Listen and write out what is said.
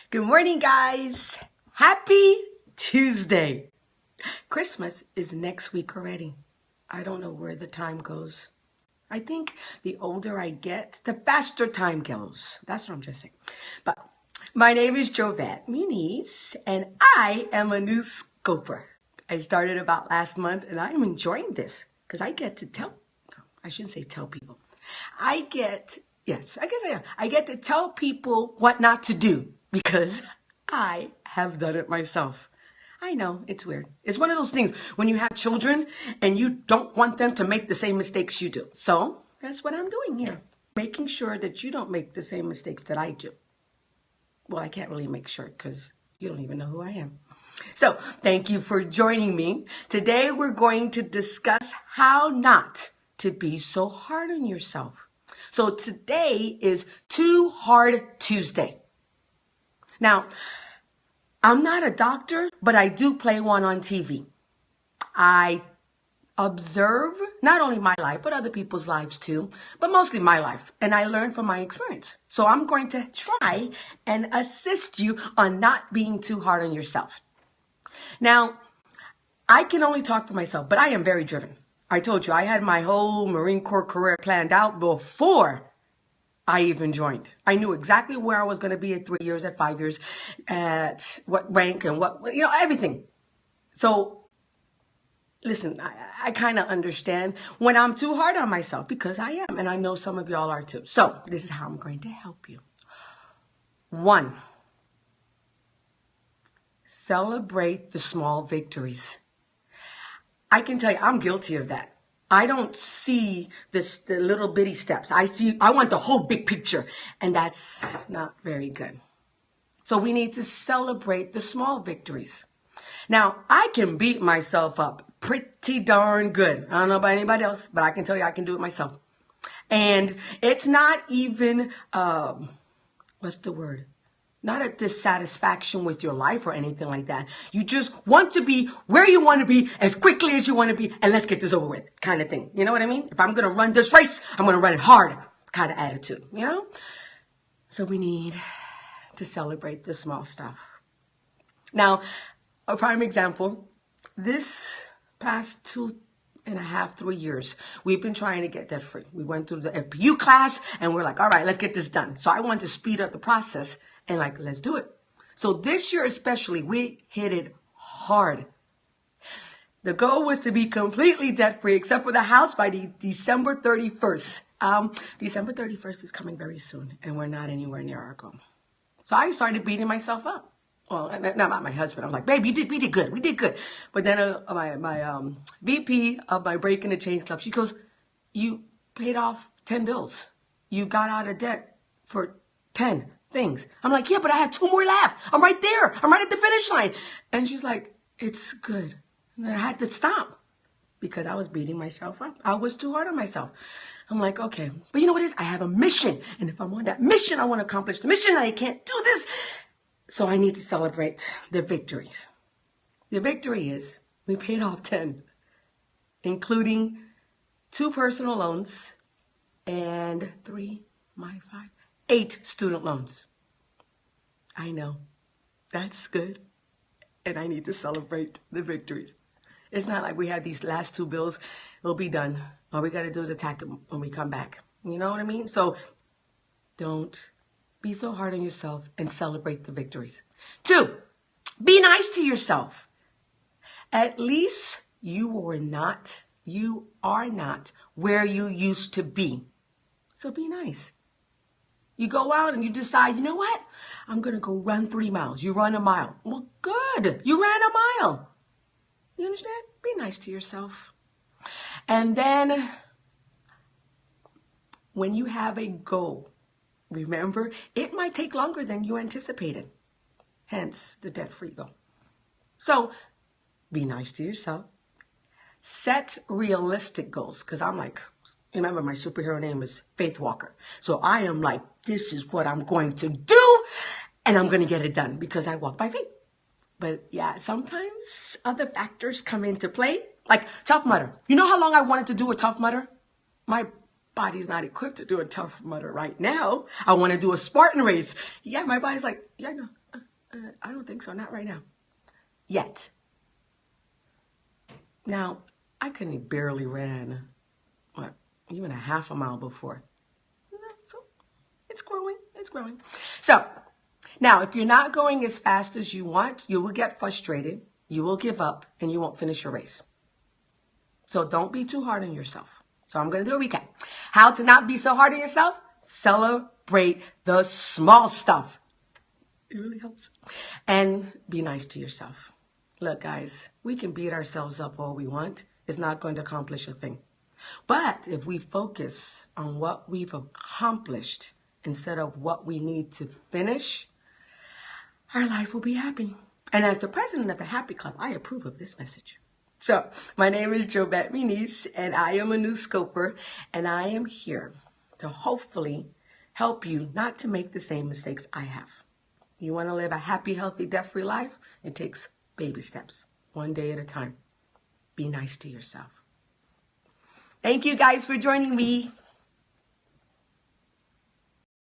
Good morning, guys. Happy Tuesday. Christmas is next week already. I don't know where the time goes. I think the older I get, the faster time goes. That's what I'm just saying. But my name is Jovette Muniz, and I am a new scoper. I started about last month, and I am enjoying this because I get to I shouldn't say tell people. Yes, I guess I am. I get to tell people what not to do because I have done it myself. I know, it's weird. It's one of those things when you have children and you don't want them to make the same mistakes you do. So that's what I'm doing here. Making sure that you don't make the same mistakes that I do. Well, I can't really make sure because you don't even know who I am. So thank you for joining me. Today we're going to discuss how not to be so hard on yourself. So today is Too Hard Tuesday. Now, I'm not a doctor, but I do play one on TV. I observe not only my life, but other people's lives too, but mostly my life. And I learn from my experience. So I'm going to try and assist you on not being too hard on yourself. Now, I can only talk for myself, but I am very driven. I told you, I had my whole Marine Corps career planned out before I even joined. I knew exactly where I was going to be at 3 years, at 5 years, at what rank and everything. So, listen, I kind of understand when I'm too hard on myself because I am, and I know some of y'all are too. So, this is how I'm going to help you. 1, celebrate the small victories. I can tell you, I'm guilty of that. I don't see the little bitty steps. I want the whole big picture, and that's not very good. So we need to celebrate the small victories. Now, I can beat myself up pretty darn good. I don't know about anybody else, but I can tell you I can do it myself. And it's not even, what's the word? Not a dissatisfaction with your life or anything like that. You just want to be where you want to be as quickly as you want to be, and let's get this over with kind of thing. You know what I mean? If I'm going to run this race, I'm going to run it hard kind of attitude, you know? So we need to celebrate the small stuff. Now, a prime example, this past 2.5, 3 years, we've been trying to get debt free. We went through the FPU class and we're like, all right, let's get this done. So I wanted to speed up the process and let's do it. So this year especially, we hit it hard. The goal was to be completely debt free except for the house by December 31st. December 31st is coming very soon and we're not anywhere near our goal. So I started beating myself up. Well, not my husband. I was like, babe, we did good. But then my VP of my Break in the Change Club, she goes, you paid off 10 bills. You got out of debt for 10 things. I'm like, yeah, but I have 2 more left. I'm right there. I'm right at the finish line. And she's like, it's good. And I had to stop because I was beating myself up. I was too hard on myself. I'm like, okay, but you know what it is? I have a mission. And if I'm on that mission, I want to accomplish the mission. I can't do this. So I need to celebrate the victories. The victory is we paid off 10, including 2 personal loans and 8 student loans. I know, that's good. And I need to celebrate the victories. It's not like we have these last 2 bills. It'll be done. All we got to do is attack them when we come back. You know what I mean? So don't be so hard on yourself and celebrate the victories. 2, be nice to yourself. At least you are not where you used to be. So be nice. You go out and you decide, you know what? I'm going to go run 3 miles. You run a mile. Well, good. You ran a mile. You understand? Be nice to yourself. And then when you have a goal, remember, it might take longer than you anticipated. Hence, the debt-free goal. So, be nice to yourself. Set realistic goals. Because I'm like, remember my superhero name is Faith Walker. So I am like, this is what I'm going to do. And I'm going to get it done because I walk by faith. But yeah, sometimes other factors come into play. Like Tough Mudder. You know how long I wanted to do a Tough Mudder? My body's not equipped to do a Tough Mudder right now. I want to do a Spartan race. Yeah, my body's like, yeah, no. I don't think so. Not right now. Yet. Now, I couldn't barely ran, what, even a half a mile before. So it's growing. It's growing. So now, if you're not going as fast as you want, you will get frustrated, you will give up, and you won't finish your race. So don't be too hard on yourself. So I'm going to do a recap. How to not be so hard on yourself? Celebrate the small stuff. It really helps. And be nice to yourself. Look, guys, we can beat ourselves up all we want. It's not going to accomplish a thing. But if we focus on what we've accomplished instead of what we need to finish, our life will be happy. And as the president of the Happy Club, I approve of this message. So, my name is Jobette Muniz, and I am a new scoper, and I am here to hopefully help you not to make the same mistakes I have. You want to live a happy, healthy, debt-free life? It takes baby steps, one day at a time. Be nice to yourself. Thank you guys for joining me.